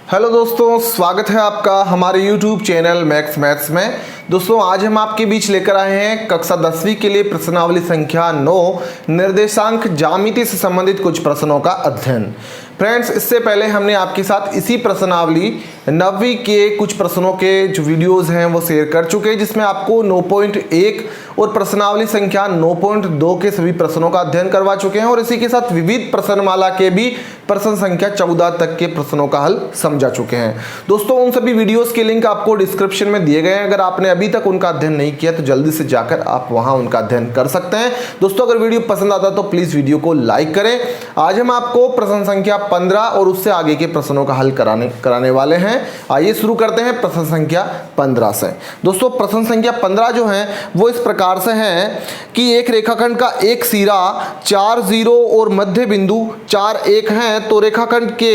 Hello दोस्तों, स्वागत है आपका हमारे YouTube चैनल मैक्स मैथ्स में। दोस्तों आज हम आपके बीच लेकर आए हैं कक्षा 10वीं के लिए प्रश्नावली संख्या 9 निर्देशांक ज्यामिति से संबंधित कुछ प्रश्नों का अध्ययन। फ्रेंड्स, इससे पहले हमने आपके साथ इसी प्रश्नावली 9वीं के कुछ प्रश्नों के जो वीडियोस हैं वो शेयर कर चुके हैं, जिसमें आपको 9.1 और प्रश्नावली संख्या 9.2 के सभी प्रश्नों का अध्ययन करवा चुके हैं और इसी के साथ विविध प्रश्नमाला के भी प्रश्न संख्या 14 तक के प्रश्नों का हल समझा चुके हैं। दोस्तों उन सभी वीडियोस के लिंक आपको डिस्क्रिप्शन में दिए गए हैं। अगर आपने अभी तक उनका अध्ययन नहीं किया तो जल्दी से जाकर आप वहां उनका अध्ययन कर सकते हैं। दोस्तों अगर वीडियो पसंद आता तो प्लीज वीडियो को लाइक करें। आज हम आपको प्रश्न संख्या 15 और उससे आगे के प्रश्नों का हल कराने वाले हैं। आइए शुरू करते हैं प्रश्न संख्या 15 से। दोस्तों प्रश्न संख्या 15 जो है वो इस प्रकार से है कि एक रेखाखंड का एक सिरा 4 0 और मध्य बिंदु 4 1 है, तो रेखाखंड के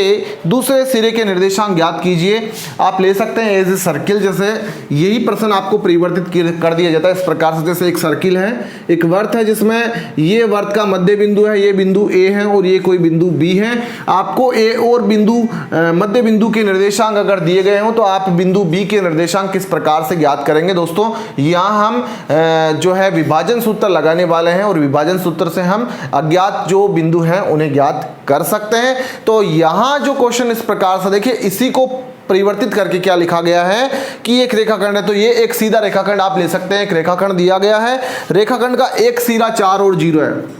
दूसरे सिरे के निर्देशांक ज्ञात कीजिए। आप ले सकते हैं एज ए सर्किल, जैसे यही प्रश्न आपको परिवर्तित कर दिया जाता है इस प्रकार से। जैसे एक सर्किल है, एक वर्त है जिसमें ये वर्त का मध्य बिंदु है, ये बिंदु ए है और ये कोई बिंदु बी है। आपको ए और बिंदु मध्य बिंदु के निर्देशांक अगर दिए गए हो तो आप बिंदु बी के निर्देशांक किस प्रकार से ज्ञात करेंगे। दोस्तों यहाँ हम जो है विभाजन सूत्र लगाने वाले हैं और विभाजन सूत्र से हम अज्ञात जो बिंदु हैं उन्हें ज्ञात कर सकते हैं। तो यहाँ जो क्वेश्चन इस प्रकार से देखिए, इसी को परिवर्तित करके क्या लिखा गया है कि एक रेखाखंड है, तो ये एक सीधा रेखाखंड आप ले सकते हैं। एक रेखाखंड दिया गया है, रेखाखंड का एक सिरा 4 और 0 है,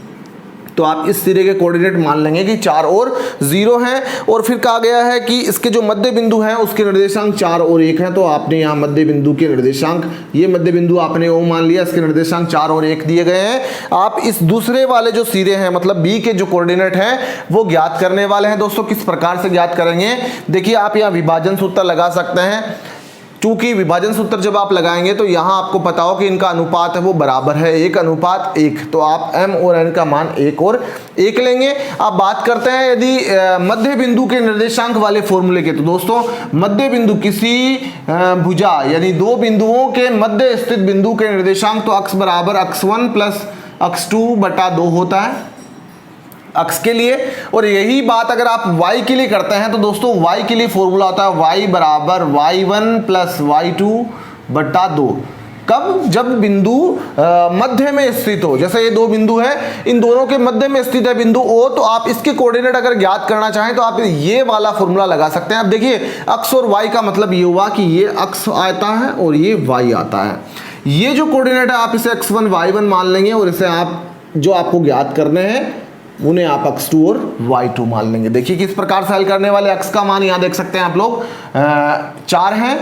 तो आप इस सिरे के कोऑर्डिनेट मान लेंगे कि 4 और 0 हैं। और फिर कहा गया है कि इसके जो मध्य बिंदु हैं उसके निर्देशांक 4 और 1 हैं, तो आपने यहाँ मध्य बिंदु के निर्देशांक, ये मध्य बिंदु आपने ओ मान लिया, इसके निर्देशांक 4 और 1 दिए गए हैं। आप इस दूसरे वाले जो सिरे हैं मतलब बी के जो कोऑर्डिनेट हैं वो ज्ञात करने वाले हैं। दोस्तों किस प्रकार से ज्ञात करेंगे, देखिए आप यहाँ विभाजन सूत्र लगा सकते हैं। चूंकि विभाजन सूत्र जब आप लगाएंगे तो यहाँ आपको पता हो कि इनका अनुपात है वो बराबर है 1:1, तो आप m और n का मान 1 और 1 लेंगे। आप बात करते हैं यदि मध्य बिंदु के निर्देशांक वाले फॉर्मूले के, तो दोस्तों मध्य बिंदु किसी भुजा यानी दो बिंदुओं के मध्य स्थित बिंदु के निर्देशांक तो अक्ष बराबर x1 प्लस x2/2 होता है अक्ष के लिए। और यही बात अगर आप y के लिए करते हैं तो दोस्तों y के लिए फॉर्मूला होता है y बराबर y1 प्लस y2/2। कब, जब बिंदु मध्य में स्थित हो। जैसे ये दो बिंदु है, इन दोनों के मध्य में स्थित है बिंदु O, तो आप इसके कोऑर्डिनेट अगर ज्ञात करना चाहें तो आप ये वाला फॉर्मूला लगा सकते हैं। अब देखिए अक्ष और y का मतलब ये हुआ कि ये अक्ष आता है और ये y आता है। ये जो कोऑर्डिनेट है आप इसे x1 y1 मान लेंगे और इसे आप जो आपको ज्ञात करने हैं उन्हें आप x2 और y2 मान लेंगे। देखिए किस प्रकार से हल करने वाले। x का मान यहाँ देख सकते हैं आप लोग 4 है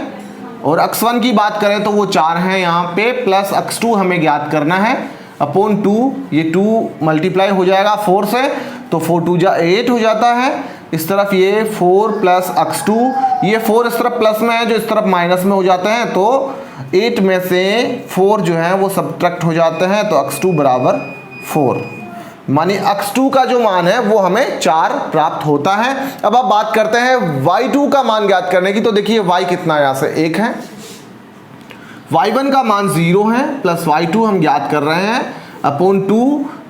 और x1 की बात करें तो वो 4 है यहाँ पे, प्लस x2 हमें ज्ञात करना है अपॉन 2। ये 2 मल्टीप्लाई हो जाएगा 4 से, तो 4 2 जा 8 हो जाता है। इस तरफ ये 4 प्लस x2, ये 4 इस तरफ प्लस में है जो इस तरफ माइनस में हो जाते हैं, तो 8 में से 4 जो है वो सब्ट्रैक्ट हो जाते हैं, तो x2 बराबर 4, मानी x2 का जो मान है वो हमें 4 प्राप्त होता है। अब आप बात करते हैं y2 का मान ज्ञात करने की, तो देखिए y कितना है, यहाँ से 1 है, y1 का मान 0 है, प्लस y2 हम ज्ञात कर रहे हैं अपॉन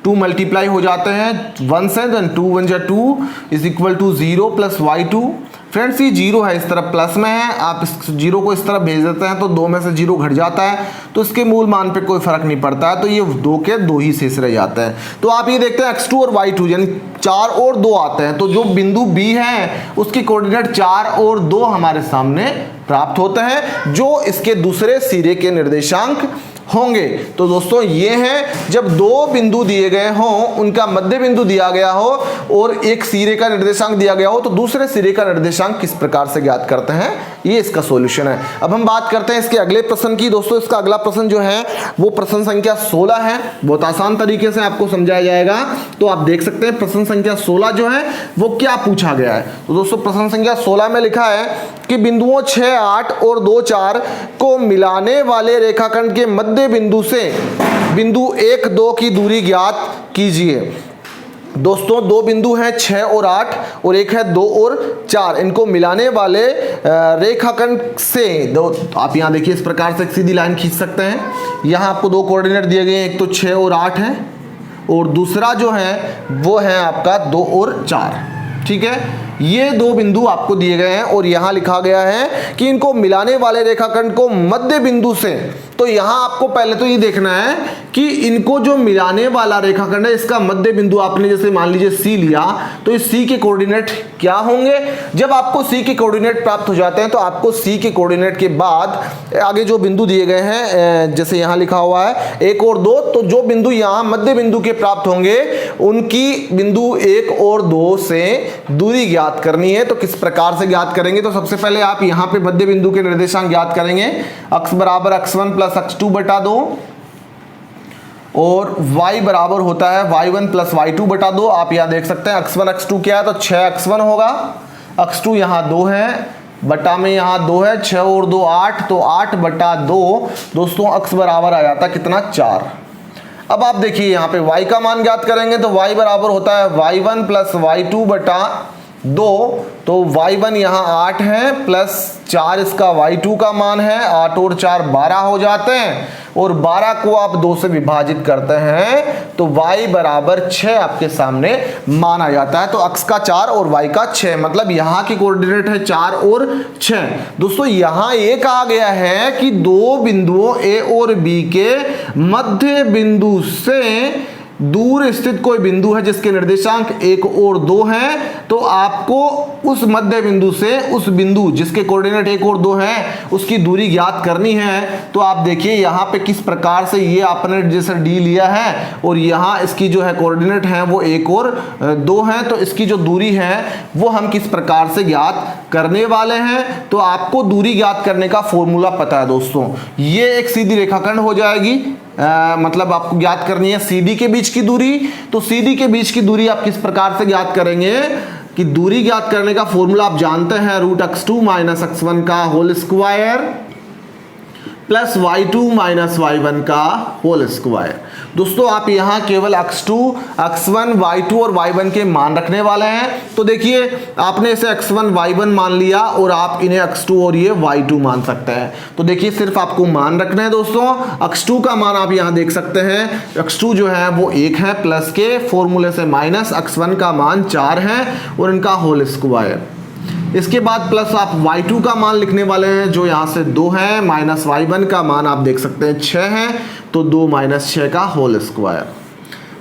2 मल्टीप्लाई हो जाते हैं 1 से, देन 2 1 जा 2 is equal to 0 plus y2। Friends ये 0 है, इस तरफ प्लस में है, आप इस 0 को इस तरफ भेज देते हैं तो 2 में से 0 घट जाता है, तो इसके मूल मान पे कोई फर्क नहीं पड़ता है, तो ये 2 के 2 ही शेष रह जाते हैं। तो आप ये देखते हैं x2 और y2 यानी 4 और 2 आते हैं, तो जो बिंदु B है उसकी कोऑर्डिनेट 4 और 2 हमारे सामने प्राप्त होते हैं जो इसके दूसरे सिरे के निर्देशांक होंगे। तो दोस्तों ये है जब दो बिंदु दिए गए हों, उनका मध्य बिंदु दिया गया हो और एक सिरे का निर्देशांक दिया गया हो, तो दूसरे सिरे का निर्देशांक किस प्रकार से ज्ञात करते हैं, ये इसका सॉल्यूशन है। अब हम बात करते हैं इसके अगले प्रश्न की। दोस्तों इसका अगला प्रश्न जो है वो प्रश्न संख्या 16 है। बहुत आसान तरीके से आपको समझाया जाएगा, तो आप देख सकते हैं प्रश्न संख्या 16 जो है वो क्या पूछा गया है। तो दोस्तों प्रश्न संख्या 16 में लिखा है कि बिंदुओं 6 8 और 2 4 को मिलाने वाले रेखाखंड के मध्य बिंदु से बिंदु 1 2 की दूरी ज्ञात कीजिए। दोस्तों दो बिंदु हैं 6 और 8 और एक है 2 और 4, इनको मिलाने वाले रेखाखंड से दो, आप यहाँ देखिए इस प्रकार से एक सीधी लाइन खींच सकते हैं। यहाँ आपको दो कोऑर्डिनेट दिए गए हैं, एक तो 6 और 8 है और दूसरा जो है वो है आपका 2 और 4। ठीक है, ये दो बिंदु आपको दिए गए हैं और यहां लिखा गया है कि इनको मिलाने वाले रेखाखंड को मध्य बिंदु से, तो यहां आपको पहले तो ये देखना है कि इनको जो मिलाने वाला रेखाखंड है इसका मध्य बिंदु आपने जैसे मान लीजिए सी लिया, तो इस सी के कोऑर्डिनेट क्या होंगे। जब आपको सी के कोऑर्डिनेट प्राप्त हो जाते हैं तो आपको सी के कोऑर्डिनेट के बाद आगे जो बिंदु दिए गए हैं जैसे यहां लिखा हुआ है 1 और 2, तो जो बिंदु यहां मध्य बिंदु के प्राप्त होंगे उनकी बिंदु 1 और 2 से दूरी ज्ञात करनी है। तो किस प्रकार से ज्ञात करेंगे, तो सबसे पहले आप यहां पे मध्य बिंदु के निर्देशांक ज्ञात करेंगे। x बराबर x1 प्लस x2 बटा 2 और y बराबर होता है y1 प्लस y2 बटा 2। आप यहां देख सकते हैं x1 x2 क्या है, तो 6x1 होगा, x2 यहां 2 है, बटा में यहां 2 है, 6 और 2 8, तो 8 बटा 2 दोस्तों x बराबर आ जाता है कितना 4। अब आप देखिए यहां पे y का मान ज्ञात करेंगे तो y बराबर होता है y1 प्लस y2 बटा 2, तो y1 यहाँ 8 है प्लस 4 इसका y2 का मान है, 8 और 4 12 हो जाते हैं और 12 को आप 2 से विभाजित करते हैं तो y बराबर 6 आपके सामने मान आ जाता है। तो x का 4 और y का 6, मतलब यहाँ की कोऑर्डिनेट है 4 और 6। दोस्तों यहाँ ये कहा गया है कि दो बिंदुओं a और b के मध्य बिंदु से दूर स्थित कोई बिंदु है जिसके निर्देशांक 1 और 2 हैं, तो आपको उस मध्य बिंदु से उस बिंदु जिसके कोऑर्डिनेट 1 और 2 हैं उसकी दूरी ज्ञात करनी है। तो आप देखिए यहाँ पे किस प्रकार से ये आपने जैसे d लिया है और यहाँ इसकी जो है कोऑर्डिनेट है वो 1 और 2 हैं, तो इसकी जो दूरी है वो हम किस प्रकार से ज्ञात करने वाले हैं। तो आपको दूरी ज्ञात करने का फॉर्मूला पता है दोस्तों, ये एक सीधी रेखाखंड हो जाएगी, मतलब आपको ज्ञात करनी है CD के बीच की दूरी। तो CD के बीच की दूरी आप किस प्रकार से ज्ञात करेंगे कि दूरी ज्ञात करने का फॉर्मूला आप जानते हैं, रूट x2 माइनस x1 का whole square plus y2 minus y1 का होल स्क्वायर। दोस्तों आप यहाँ केवल x2, x1, y2 और y1 के मान रखने वाले हैं। तो देखिए आपने इसे x1, y1 मान लिया और आप इन्हें x2 और ये y2 मान सकते हैं। तो देखिए सिर्फ आपको मान रखना है दोस्तों। x2 का मान आप यहाँ देख सकते हैं, x2 जो है वो 1 है प्लस के फॉर्मूले से माइनस, x1 का मान 4 है और इनका होल स्क्वायर। इसके बाद प्लस आप y2 का मान लिखने वाले हैं जो यहाँ से 2 है, माइनस y1 का मान आप देख सकते हैं 6 है, तो 2 माइनस 6 का होल स्क्वायर।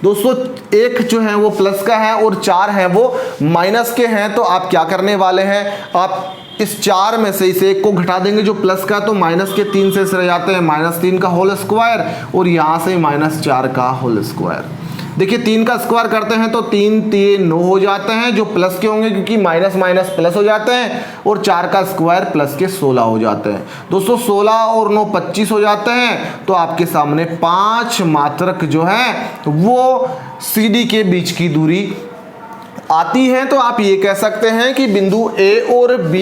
दोस्तों एक जो है वो प्लस का है और 4 है वो माइनस के हैं, तो आप क्या करने वाले हैं, आप इस 4 में से इस 1 को घटा देंगे जो प्लस का, तो माइनस के 3 से रह जाते हैं -3 का होल स्क्वायर और यहाँ से -4 का होल स्क्वायर। देखिए 3 का स्क्वायर करते हैं तो 3 3 9 हो जाते हैं जो प्लस के होंगे क्योंकि माइनस माइनस प्लस हो जाते हैं, और 4 का स्क्वायर प्लस के 16 हो जाते हैं। दोस्तों 16 और 9 25 हो जाते हैं, तो आपके सामने 5 मात्रक जो है वो CD के बीच की दूरी आती है। तो आप ये कह सकते हैं कि बिंदु A और B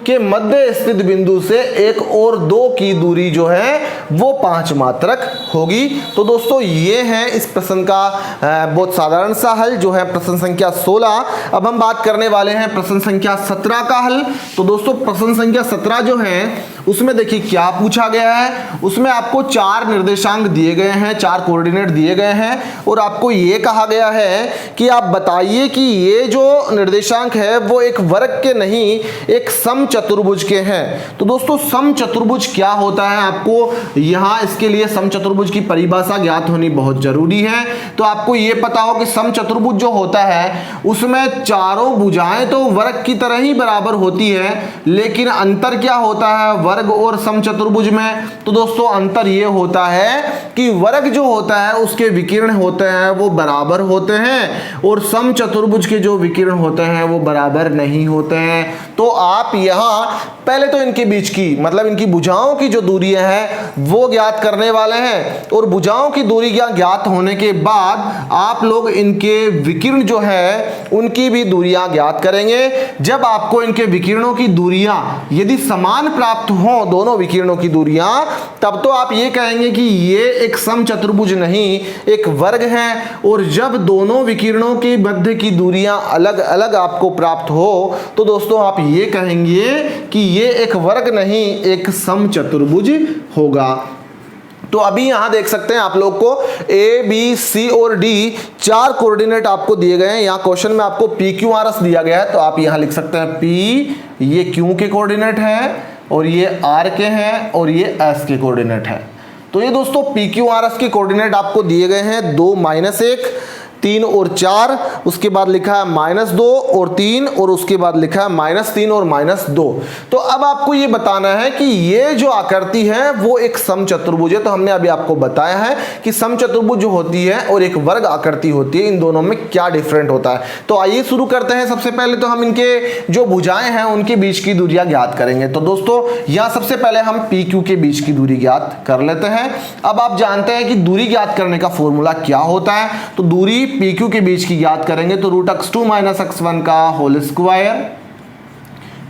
के मध्य स्थित बिंदु से 1 और 2 की दूरी जो है वो 5 मात्रक होगी। तो दोस्तों ये है इस प्रश्न का बहुत साधारण सा हल जो है प्रश्न संख्या 16। अब हम बात करने वाले हैं प्रश्न संख्या 17 का हल। तो दोस्तों प्रश्न संख्या 17 जो है उसमें देखिए क्या पूछा गया है, उसमें आपको 4 निर्देशांक दिए गए हैं, 4 कोऑर्डिनेट दिए गए हैं और आपको ये कहा गया है कि आप बताइए कि ये जो निर्देशांक है वो एक वर्ग के नहीं एक समचतुर्भुज के हैं। तो दोस्तों समचतुर्भुज क्या होता है, आपको यहाँ इसके लिए समचतुर्भुज की परिभाषा ज्ञात होनी बहुत जरूरी है। तो आपको ये पता हो कि समचतुर्भुज जो होता है उसमें चारों भुजाएं तो वर्ग की तरह ही बराबर होती है, लेकिन अंतर क्या होता है वर्ग और समचतुर्भुज में। तो दोस्तों अंतर ये होता है कि वर्ग जो होता है उसके विकिरण होते हैं वो बराबर होते हैं और समचतुर्भुज के जो विकिरण होते हैं वो बराबर नहीं होते हैं। तो आप यहाँ पहले तो इनके बीच की मतलब इनकी भुजाओं की जो दूरियां हैं वो ज्ञात करने वाले हैं, और भुजाओं की दूरी ज्ञात होने के बाद आप लोग इनके विकिरण जो है उनकी भी दूरियां ज्ञात करेंगे। जब आपको इनके विकिरणों की दूरियां यदि समान प्राप्त हो दोनों विकिरणों की दूरियां, तब तो आप ये कहेंगे कि ये एक समचतुर्भुज नहीं एक वर्ग है। और जब दोनों विकिरणों के मध्य की दूरियां अलग अलग आपको प्राप्त हो तो दोस्तों आप ये कहेंगे कि ये एक वर्ग नहीं एक समचतुर्भुज होगा। तो अभी यहां देख सकते हैं आप लोग को ए बी सी और डी 4 कोऑर्डिनेट आपको दिए गए हैं। यहां क्वेश्चन में आपको पी क्यू आर एस दिया गया है, तो आप यहां लिख सकते हैं पी, ये क्यू के कोऑर्डिनेट हैं और ये आर के हैं और ये एस के कोऑर्डिनेट है। तो ये दोस्तों पी क्यू आर एस के कोऑर्डिनेट आपको दिए गए हैं 2 -1 3 और 4, उसके बाद लिखा है -2 और 3 और उसके बाद लिखा है -3 और -2। तो अब आपको ये बताना है कि ये जो आकृति है वो एक समचतुर्भुज है। तो हमने अभी आपको बताया है कि समचतुर्भुज जो होती है और एक वर्ग आकृति होती है, इन दोनों में क्या डिफरेंट होता है। तो आइए शुरू करते हैं। सबसे पहले तो हम इनके जो भुजाएं हैं उनके बीच की दूरियां ज्ञात करेंगे। तो दोस्तों यहाँ सबसे पहले हम पी क्यू के बीच की दूरी ज्ञात कर लेते हैं। अब आप जानते हैं कि दूरी ज्ञात करने का फॉर्मूला क्या होता है। तो दूरी पी क्यू के बीच की ज्ञात करेंगे तो √x2 - x1 का whole square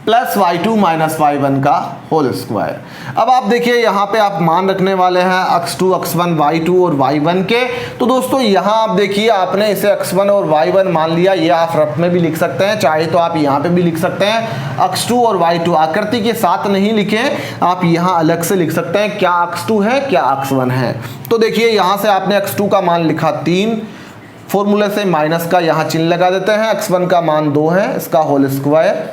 plus y2 - y1 का होल स्क्वायर। अब आप देखिए यहाँ पे आप मान रखने वाले हैं x2 x1 y2 और y1 के। तो दोस्तों यहाँ आप देखिए आपने इसे x1 और y1 मान लिया, ये आप रफ में भी लिख सकते हैं, चाहे तो आप यहाँ पे भी लिख सकते हैं x2 और y2 आकृति के साथ नहीं लिखें, आप यहाँ अलग से लिख सकते हैं क्या x2 है क्या x1 है। तो देखिए यहाँ से आपने x2 का मान लिखा 3, फॉर्मूले से माइनस का यहाँ चिन्ह लगा देते हैं, x1 का मान 2 है, इसका होल स्क्वायर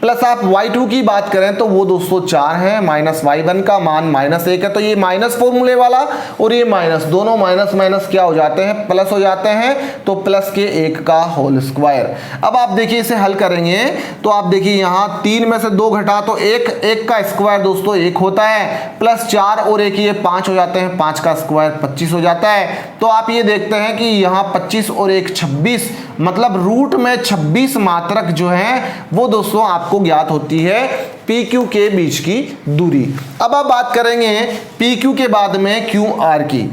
प्लस आप y2 की बात करें तो वो दोस्तों 4 है, माइनस y1 का मान -1 है। तो ये माइनस फॉर्मूले वाला और ये माइनस, दोनों माइनस माइनस क्या हो जाते हैं, प्लस हो जाते हैं। तो प्लस के 1 का होल स्क्वायर। अब आप देखिए इसे हल करेंगे तो आप देखिए यहाँ 3 में से 2 घटा तो 1 का स्क्वायर दोस्तों 1 होता है, प्लस 4 और 1 ये 5 हो जाते हैं, 5 का स्क्वायर 25 हो जाता है। तो आप ये देखते हैं कि यहाँ 25 और 1 26, मतलब रूट में 26 मात्रक जो है वो दोस्तों आपको ज्ञात होती है पी क्यू के बीच की दूरी। अब आप बात करेंगे पी क्यू के बाद में क्यू आर की।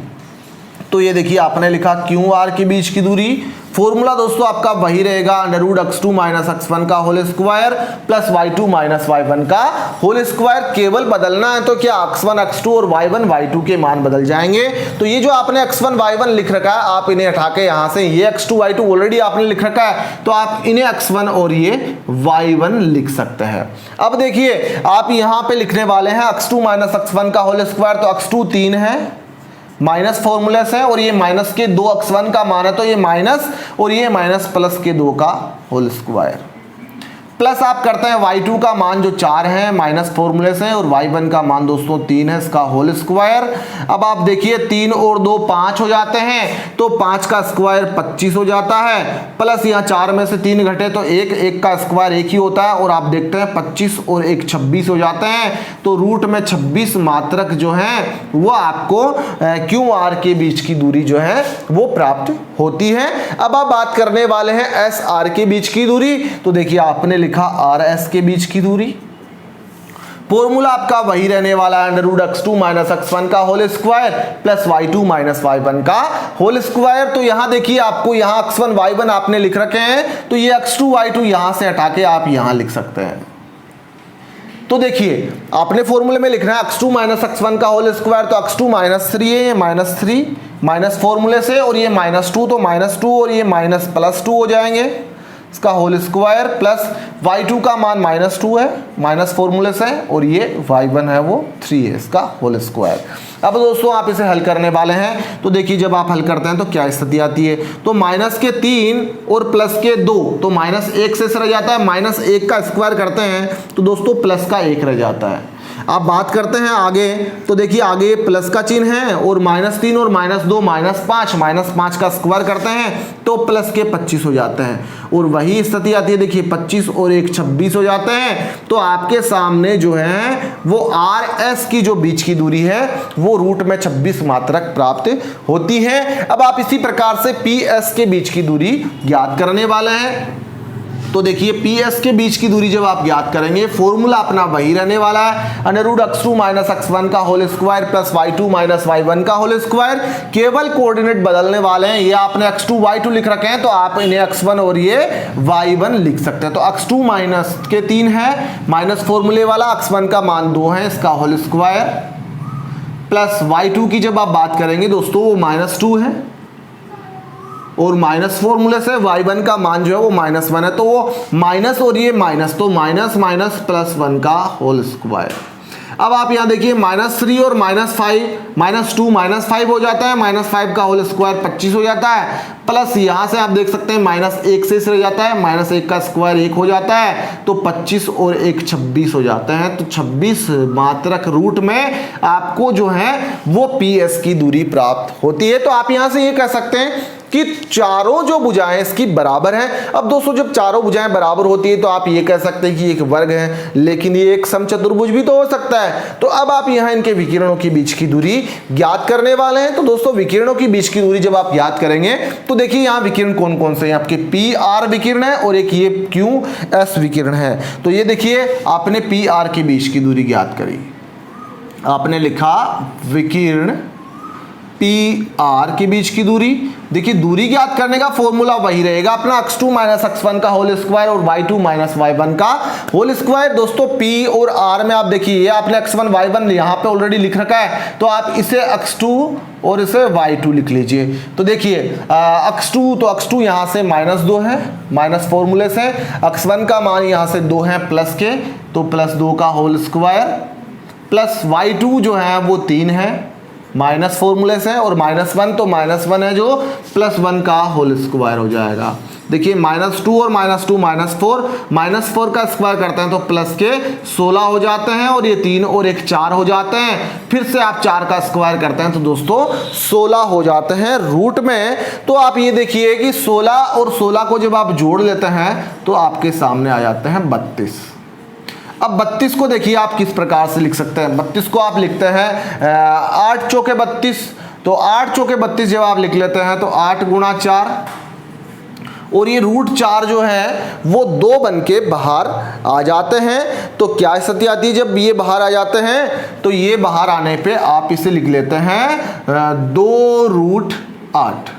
तो ये देखिए आपने लिखा क्यू आर के बीच की दूरी, फॉर्मूला दोस्तों आपका वही रहेगा √x2 - x1 का whole square plus y2 - y1 का होल स्क्वायर। केवल बदलना है तो क्या x1 x2 और y1 y2 के मान बदल जाएंगे। तो ये जो आपने x1 y1 लिख रखा है आप इन्हें हटा के यहाँ से ये x2 y2 ऑलरेडी आपने लिख रखा है, तो आप इन्हें x1 और ये y1 लिख सकते हैं। अब देखिए आप यहाँ पे लिखने वाले हैं x2 - x1 का होल स्क्वायर, तो x2 3 है, माइनस फॉर्मूले से, और ये माइनस के 2 x1 का मान है तो ये माइनस और ये माइनस प्लस के 2 का होल स्क्वायर प्लस आप करते हैं y2 का मान जो 4 है माइनस फॉर्मूले से और y1 का मान दोस्तों 3 है, इसका होल स्क्वायर। अब आप देखिए 3 और 2 5 हो जाते हैं, तो 5 का स्क्वायर 25 हो जाता है, प्लस यहाँ 4 में से 3 घटे तो 1 का स्क्वायर 1 ही होता है, और आप देखते हैं 25 और 1 26 हो जाते हैं। तो रूट में 26 मात्रक जो है वो आपको क्यू आर के बीच की दूरी जो है वो प्राप्त होती है। अब आप बात करने वाले हैं एस आर के बीच की दूरी। तो देखिए आपने लिखा आर एस के बीच की दूरी, फॉर्मूला आपका वही रहने वाला है √x2 - x1 का whole square plus y2 - y1 का होल स्क्वायर। तो यहां देखिए आपको यहां x1 y1 आपने लिख रखे हैं, तो ये x2 y2 यहां से हटा के आप यहां लिख सकते हैं। तो देखिए आपने फॉर्मूले में लिखना है x2 - x1 का होल स्क्वायर, तो x2 -3 है, ये -3 माइनस फॉर्मूले से, और ये -2 तो -2 और ये माइनस +2 हो जाएंगे, इसका होल स्क्वायर प्लस y2 का मान -2 है माइनस फॉर्मूले से, और ये y1 है वो 3 है, इसका होल स्क्वायर। अब दोस्तों आप इसे हल करने वाले हैं, तो देखिए जब आप हल करते हैं तो क्या स्थिति आती है। तो -3 और +2, तो -1 से रह जाता है, -1 का स्क्वायर करते हैं तो दोस्तों प्लस का 1 रह जाता है। आप बात करते हैं आगे, तो देखिए आगे प्लस का चिन्ह है, और -3 और -2 -5 का स्क्वायर करते हैं तो प्लस के 25 हो जाते हैं, और वही स्थिति आती है। देखिए 25 और 1 26 हो जाते हैं। तो आपके सामने जो है वो आर एस की जो बीच की दूरी है वो रूट में 26 मात्रक प्राप्त होती है। अब आप इसी प्रकार से पी एस के बीच की दूरी ज्ञात करने वाले हैं। तो देखिए पी एस के बीच की दूरी जब आप ज्ञात करेंगे, फॉर्मूला अपना वही रहने वाला है √x2 - x1 का whole square plus y2 - y1 का होल स्क्वायर। केवल कोऑर्डिनेट बदलने वाले हैं, ये आपने x2 y2 लिख रखे हैं तो आप इन्हें x1 और ये y1 लिख सकते हैं। तो x2 माइनस के 3 है, माइनस फॉर्मूले वाला, x1 का मान 2 है, इसका होल स्क्वायर प्लस y2 की जब आप बात करेंगे दोस्तों वो -2 है, और माइनस फॉर्मूले से y1 का मान जो है वो -1 है, तो वो माइनस और ये माइनस, तो माइनस +1 का होल स्क्वायर। अब आप यहाँ देखिए -3 और -5, -2 -5 हो जाता है, -5 का होल स्क्वायर 25 हो जाता है, प्लस यहाँ से आप देख सकते हैं -1 से रह जाता है, -1 का स्क्वायर 1 हो जाता है, तो 25 और 1 26 हो जाते हैं। तो 26 मात्रक रूट में आपको जो है वो PS की दूरी प्राप्त होती है। तो आप यहाँ से ये कह सकते हैं कि चारों जो भुजाएं इसकी बराबर हैं। अब दोस्तों जब चारों भुजाएं बराबर होती है तो आप ये कह सकते हैं कि एक वर्ग है, लेकिन ये एक समचतुर्भुज भी तो हो सकता है। तो अब आप यहाँ इनके विकिरणों के बीच की दूरी ज्ञात करने वाले हैं। तो दोस्तों विकिरणों के बीच की दूरी जब आप ज्ञात करेंगे तो देखिए यहाँ विकिरण कौन कौन से हैं, आपके PR विकिरण है और एक ये QS विकिरण है। तो ये देखिए आपने PR के बीच की दूरी ज्ञात करी, आपने लिखा विकिरण PR के बीच की दूरी। देखिए दूरी ज्ञात करने का फॉर्मूला वही रहेगा अपना x2 - x1 का होल स्क्वायर और y2 - y1 का होल स्क्वायर। दोस्तों P और R में आप देखिए ये आपने x1 y1 यहाँ पे ऑलरेडी लिख रखा है, तो आप इसे x2 और इसे y2 लिख लीजिए। तो देखिए x2 यहाँ से -2 है, माइनस फॉर्मूले से, x1 का मान यहाँ से 2 है प्लस के, तो +2 का होल स्क्वायर, प्लस y2 जो है वो 3 है माइनस फॉर्मूले से, और -1 तो -1 है जो +1 का होल स्क्वायर हो जाएगा। देखिए -2 और -2 -4 का स्क्वायर करते हैं तो प्लस के 16 हो जाते हैं, और ये 3 और 1 4 हो जाते हैं। फिर से आप 4 का स्क्वायर करते हैं तो दोस्तों 16 हो जाते हैं रूट में। तो आप ये देखिए कि 16 और 16 को जब आप जोड़ लेते हैं तो आपके सामने आ जाते हैं 32। अब 32 को देखिए आप किस प्रकार से लिख सकते हैं। 32 को आप लिखते हैं 8 चौके 32, तो 8 चौके 32 जब आप लिख लेते हैं तो 8 गुणा 4, और ये √4 जो है वो 2 बन के बाहर आ जाते हैं। तो क्या स्थिति आती है जब ये बाहर आ जाते हैं, तो ये बाहर आने पे आप इसे लिख लेते हैं 2√8,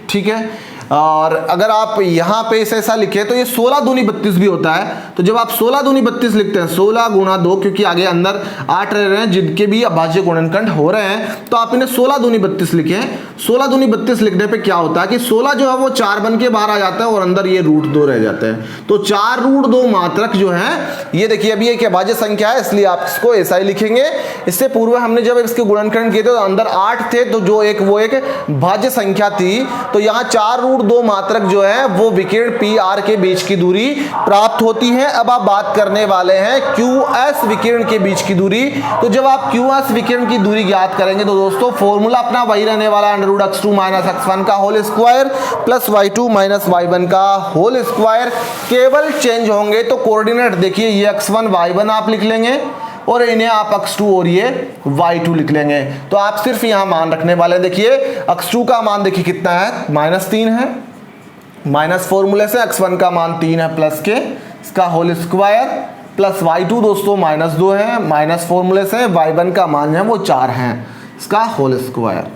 ठीक है। और अगर आप यहाँ पे इसे ऐसा लिखे तो ये 16 दूनी 32 भी होता है। तो जब आप 16 दूनी 32 लिखते हैं, 16 गुणा 2, क्योंकि आगे अंदर 8 रह रहे हैं जिनके भी अभाज्य गुणनखंड हो रहे हैं, तो आप इन्हें 16 दूनी 32 लिखें। 16 दूनी 32 लिखने पे क्या होता है कि 16 जो है वो 4 बन के बाहर आ जाता है और अंदर ये √2 रह जाते हैं। तो 4√2 मात्रक जो है, ये देखिए अभी एक अभाज्य संख्या है इसलिए आप इसको ऐसा ही लिखेंगे। इससे पूर्व हमने जब इसके गुणनखंड किए थे तो अंदर 8 थे, तो जो एक वो एक भाज्य संख्या थी। तो यहाँ 4√2 मात्रक जो है वो विकिरण PR के बीच की दूरी प्राप्त होती है। अब आप बात करने वाले हैं QS विकिरण के बीच की दूरी। तो जब आप QS विकिरण की दूरी ज्ञात करेंगे तो दोस्तों फॉर्मूला अपना वही रहने वाला है, √x2 - x1 का whole square plus y2 - y1 का होल स्क्वायर। केवल चेंज होंगे तो कोऑर्डिनेट देखिए, ये x1 y1 आप लिख लेंगे और इन्हें आप x2 और ये y2 लिख लेंगे। तो आप सिर्फ यहाँ मान रखने वाले, देखिए x2 का मान देखिए कितना है, -3 है, माइनस फॉर्मूले से x1 का मान 3 है प्लस के, इसका होल स्क्वायर, प्लस y2 दोस्तों -2 है, माइनस फॉर्मूले से y1 का मान है वो 4 है, इसका होल स्क्वायर।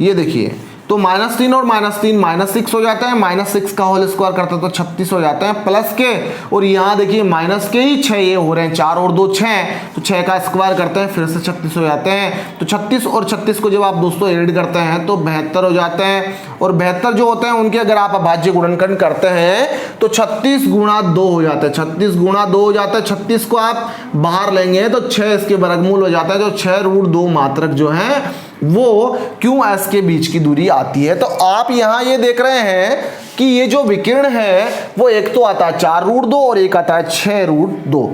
ये देखिए तो -3 और -3 -6 हो जाता है, -6 का होल स्क्वायर करते हैं तो 36 हो जाते हैं प्लस के, और यहाँ देखिए माइनस के ही 6 ये हो रहे हैं, 4 और 2 6, तो 6 का स्क्वायर करते हैं फिर से 36 हो जाते हैं। तो 36 और 36 को जब आप दोस्तों ऐड करते हैं तो 72 हो जाते हैं, और 72 जो होते हैं उनके अगर आप अभाज्य गुणनखंड करते हैं तो 36 गुणा 2 हो जाता है, 36 गुणा 2 हो जाता है। 36 को आप बाहर लेंगे तो 6 इसके वर्गमूल हो जाता है, जो 6√2 मात्रक जो है वो QS के बीच की दूरी आती है। तो आप यहां ये देख रहे हैं कि ये जो विकिरण है वो एक तो आता है 4√2 और एक आता है 6√2।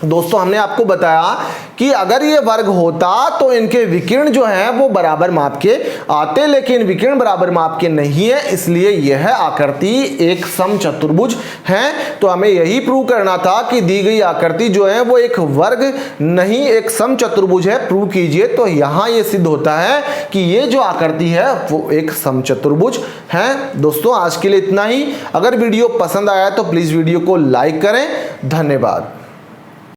दोस्तों हमने आपको बताया कि अगर ये वर्ग होता तो इनके विकिरण जो है वो बराबर माप के आते, लेकिन विकिरण बराबर माप के नहीं है, इसलिए यह आकृति एक समचतुर्भुज है। तो हमें यही प्रूव करना था कि दी गई आकृति जो है वो एक वर्ग नहीं एक समचतुर्भुज है, प्रूव कीजिए। तो यहाँ ये सिद्ध होता है कि ये जो आकृति है वो एक समचतुर्भुज है। दोस्तों आज के लिए इतना ही। अगर वीडियो पसंद आया तो प्लीज वीडियो को लाइक करें। धन्यवाद।